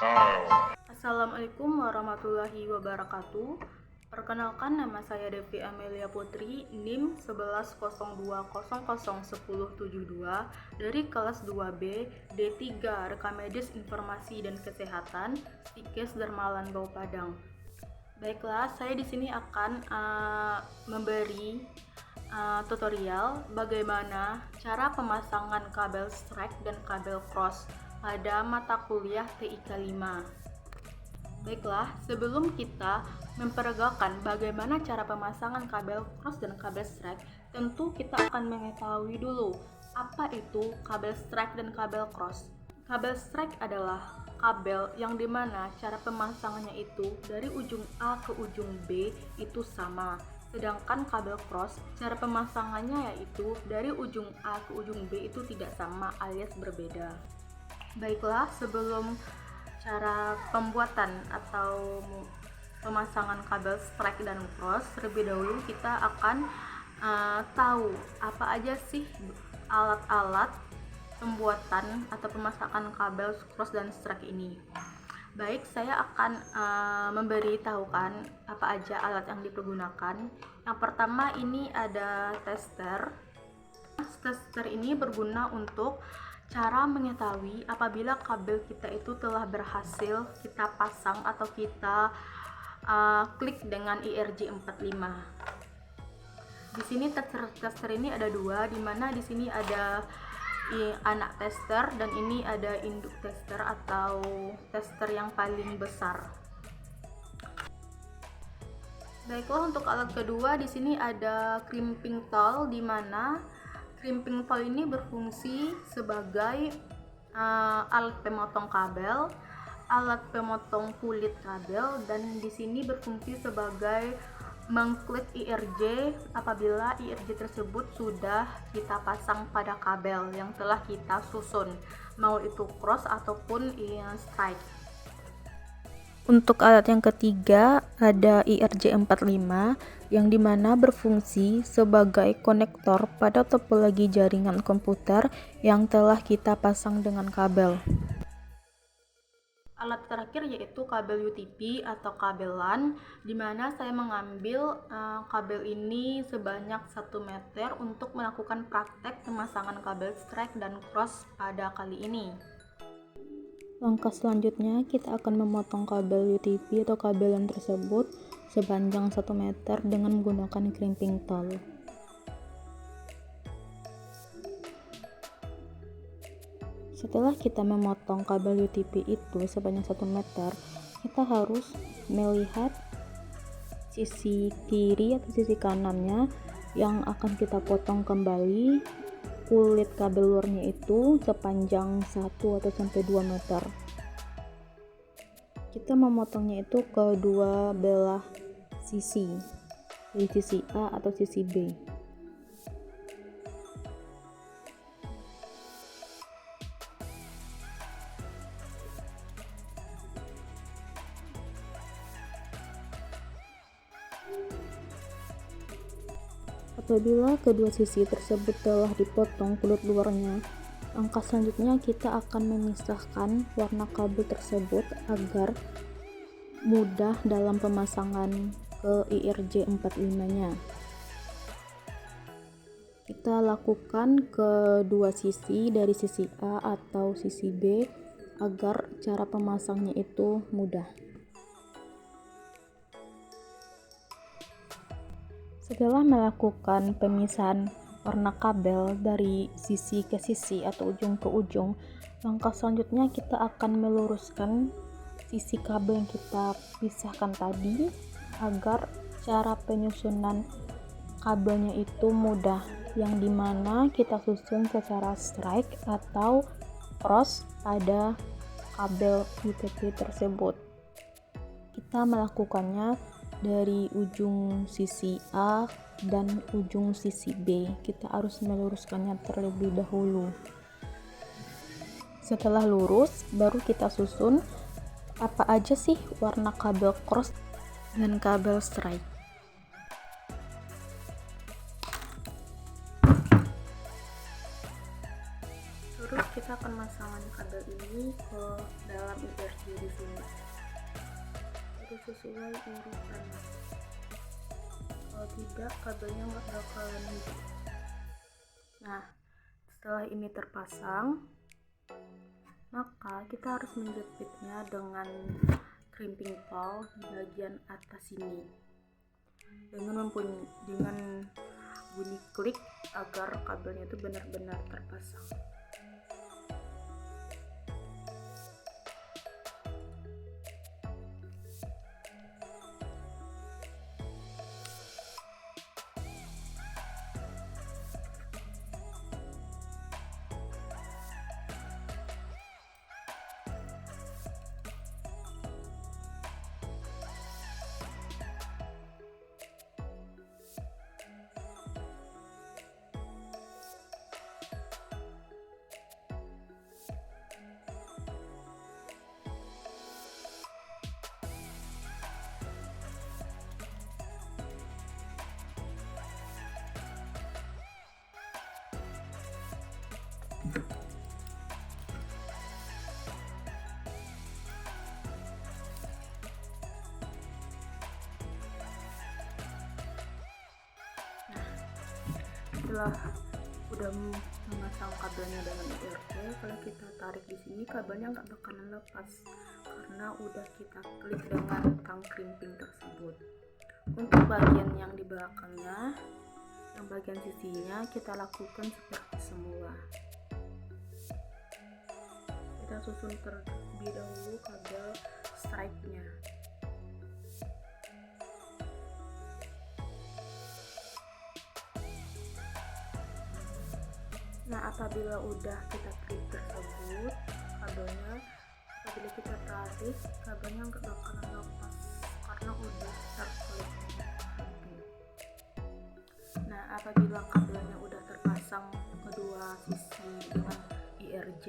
Assalamualaikum warahmatullahi wabarakatuh. Perkenalkan, nama saya Devi Amelia Putri, NIM 1102001072 dari kelas 2B D3 Rekam Medis Informasi dan Kesehatan Stikes Dermawan Bau Padang. Baiklah, saya di sini akan memberi tutorial bagaimana cara pemasangan kabel strike dan kabel cross pada mata kuliah TIK 5. Baiklah, sebelum kita memperagakan bagaimana cara pemasangan kabel cross dan kabel strike, tentu kita akan mengetahui dulu apa itu kabel strike dan kabel cross. Kabel strike adalah kabel yang dimana cara pemasangannya itu dari ujung A ke ujung B itu sama. Sedangkan kabel cross, cara pemasangannya yaitu dari ujung A ke ujung B itu tidak sama alias berbeda. Baiklah, sebelum cara pembuatan atau pemasangan kabel strike dan cross, terlebih dahulu kita akan tahu apa aja sih alat-alat pembuatan atau pemasangan kabel cross dan strike ini. Baik, saya akan memberitahukan apa aja alat yang dipergunakan. Yang pertama, ini ada tester. Tester ini berguna untuk cara mengetahui apabila kabel kita itu telah berhasil kita pasang atau kita klik dengan IRJ45. Di sini tester ini ada dua, di mana di sini ada anak tester dan ini ada induk tester atau tester yang paling besar. Baiklah, untuk alat kedua di sini ada crimping tool, di mana crimping tool ini berfungsi sebagai alat pemotong kabel, alat pemotong kulit kabel, dan di sini berfungsi sebagai mengklik IRJ apabila IRJ tersebut sudah kita pasang pada kabel yang telah kita susun, mau itu cross ataupun strike. Untuk alat yang ketiga ada IRJ45 yang dimana berfungsi sebagai konektor pada topologi jaringan komputer yang telah kita pasang dengan kabel. Alat terakhir yaitu kabel UTP atau kabel LAN, dimana saya mengambil kabel ini sebanyak 1 meter untuk melakukan praktek pemasangan kabel strike dan cross pada kali ini. Langkah selanjutnya kita akan memotong kabel UTP atau kabel LAN tersebut sepanjang 1 meter dengan menggunakan crimping tool. Setelah kita memotong kabel UTP itu sepanjang 1 meter, kita harus melihat sisi kiri atau sisi kanannya yang akan kita potong kembali kulit kabel luarnya itu sepanjang 1 atau sampai 2 meter. Kita memotongnya itu ke dua belah sisi, di sisi A atau sisi B. Apabila kedua sisi tersebut telah dipotong kulit luarnya, langkah selanjutnya kita akan memisahkan warna kabel tersebut agar mudah dalam pemasangan ke IRJ45-nya. Kita lakukan kedua sisi dari sisi A atau sisi B agar cara pemasangnya itu mudah. Setelah melakukan pemisahan warna kabel dari sisi ke sisi atau ujung ke ujung, langkah selanjutnya kita akan meluruskan sisi kabel yang kita pisahkan tadi agar cara penyusunan kabelnya itu mudah, yang dimana kita susun secara strike atau cross pada kabel UTP tersebut. Kita melakukannya dari ujung sisi A dan ujung sisi B. Kita harus meluruskannya terlebih dahulu. Setelah lurus, baru kita susun apa aja sih warna kabel cross dan kabel strike. Terus kita akan masangkan kabel ini ke dalam IRJ di sini. Terus sesuai urutan. Kalau tidak, kabelnya nggak bakalan hidup. Nah, setelah ini terpasang, maka kita harus menjepitnya dengan crimping pau di bagian atas ini dengan bunyi klik agar kabelnya itu benar-benar terpasang. Setelah udah memasang kabelnya dengan IRJ, kalau kita tarik di sini kabelnya nggak bakalan lepas karena udah kita klik dengan tang crimping tersebut. Untuk bagian yang di belakangnya, yang bagian sisinya kita lakukan seperti semula. Kita susun terlebih dahulu kabel stripe-nya. Nah, apabila udah kita klik tersebut kabelnya, apabila kita tarik kabelnya nggak bakalan lepas karena udah terklik. Nah, apabila kabelnya udah terpasang kedua sisi dengan IRJ,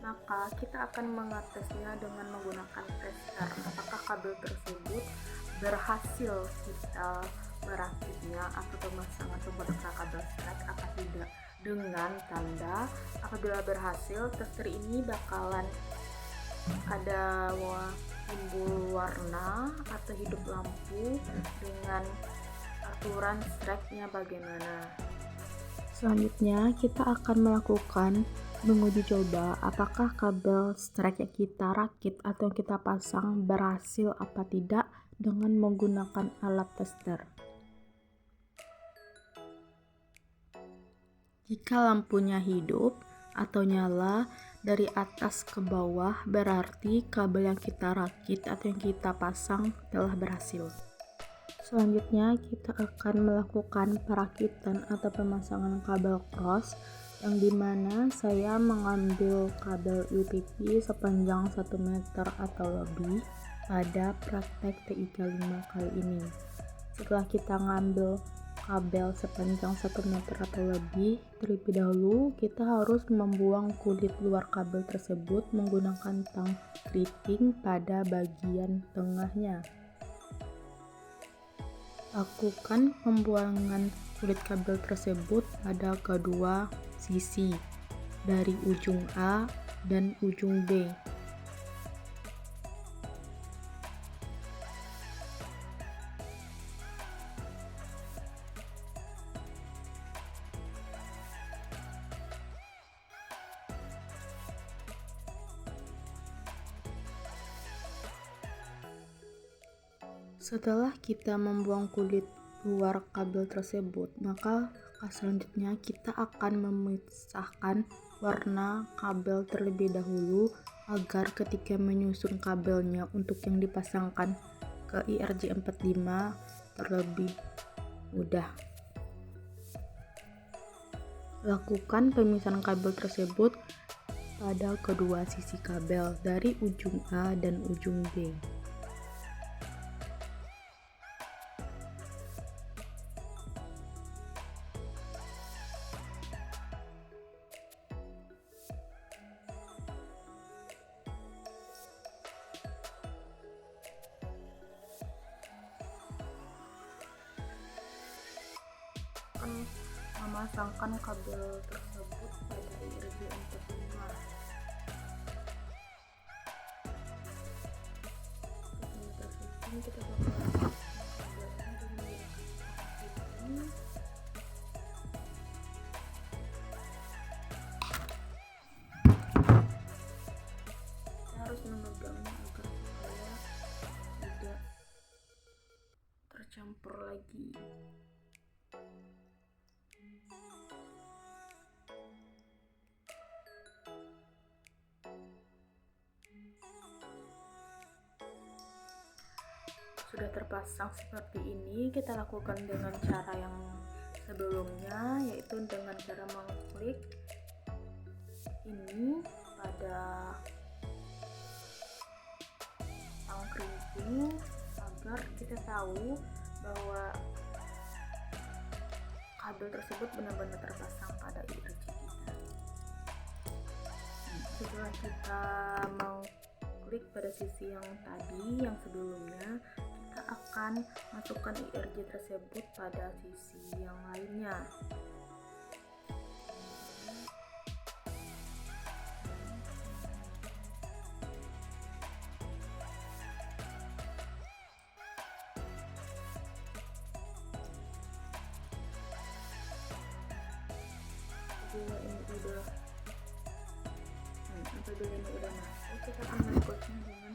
maka kita akan mengetesnya dengan menggunakan tester apakah kabel tersebut berhasil kita merakitnya atau pemasangan pembentukan kabel strike apa tidak. Dengan tanda apabila berhasil, tester ini bakalan ada timbul warna atau hidup lampu dengan aturan strike-nya bagaimana. Selanjutnya kita akan melakukan menguji coba apakah kabel strike yang kita rakit atau yang kita pasang berhasil apa tidak dengan menggunakan alat tester. Jika lampunya hidup atau nyala dari atas ke bawah, berarti kabel yang kita rakit atau yang kita pasang telah berhasil. Selanjutnya kita akan melakukan perakitan atau pemasangan kabel cross, yang dimana saya mengambil kabel UPP sepanjang 1 meter atau lebih pada praktek TIK 5 kali ini. Setelah kita ngambil kabel sepanjang 1 meter atau lebih, terlebih dahulu kita harus membuang kulit luar kabel tersebut menggunakan tang crimping pada bagian tengahnya. Lakukan pembuangan kulit kabel tersebut pada kedua sisi dari ujung A dan ujung B. Setelah kita membuang kulit luar kabel tersebut, maka selanjutnya kita akan memisahkan warna kabel terlebih dahulu agar ketika menyusun kabelnya untuk yang dipasangkan ke IRJ 45 terlebih mudah. Lakukan pemisahan kabel tersebut pada kedua sisi kabel dari ujung A dan ujung B. Memasangkan kabel tersebut pada IRJ 45 campur lagi. Sudah terpasang seperti ini, kita lakukan dengan cara yang sebelumnya, yaitu dengan cara mengklik ini pada pangkrimping agar kita tahu bahwa kabel tersebut benar-benar terpasang pada IRC kita. Setelah kita mau klik pada sisi yang tadi, yang sebelumnya, kita akan masukkan IRC tersebut pada sisi yang lainnya. Apabila ini udah masuk, kita akan berikutnya dengan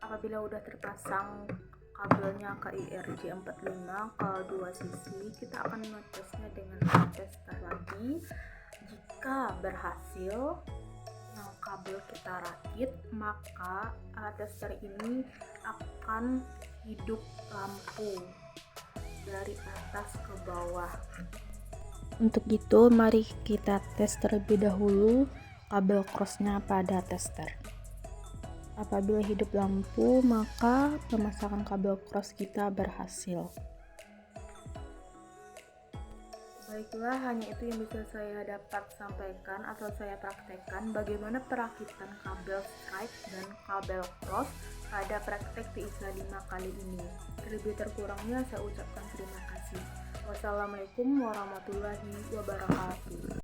apabila udah terpasang kabelnya ke IRC 45 ke dua sisi, kita akan menetesnya dengan tester lagi. Jika berhasil yang kabel kita rakit, maka alat tester ini akan hidup lampu dari atas ke bawah. Untuk itu, mari kita tes terlebih dahulu kabel crossnya pada tester. Apabila hidup lampu, maka pemasangan kabel cross kita berhasil. Baiklah, hanya itu yang bisa saya dapat sampaikan atau saya praktekkan bagaimana perakitan kabel stripe dan kabel cross pada praktek TISA 5 kali ini. Terlebih terkurangnya saya ucapkan terima kasih. Wassalamualaikum warahmatullahi wabarakatuh.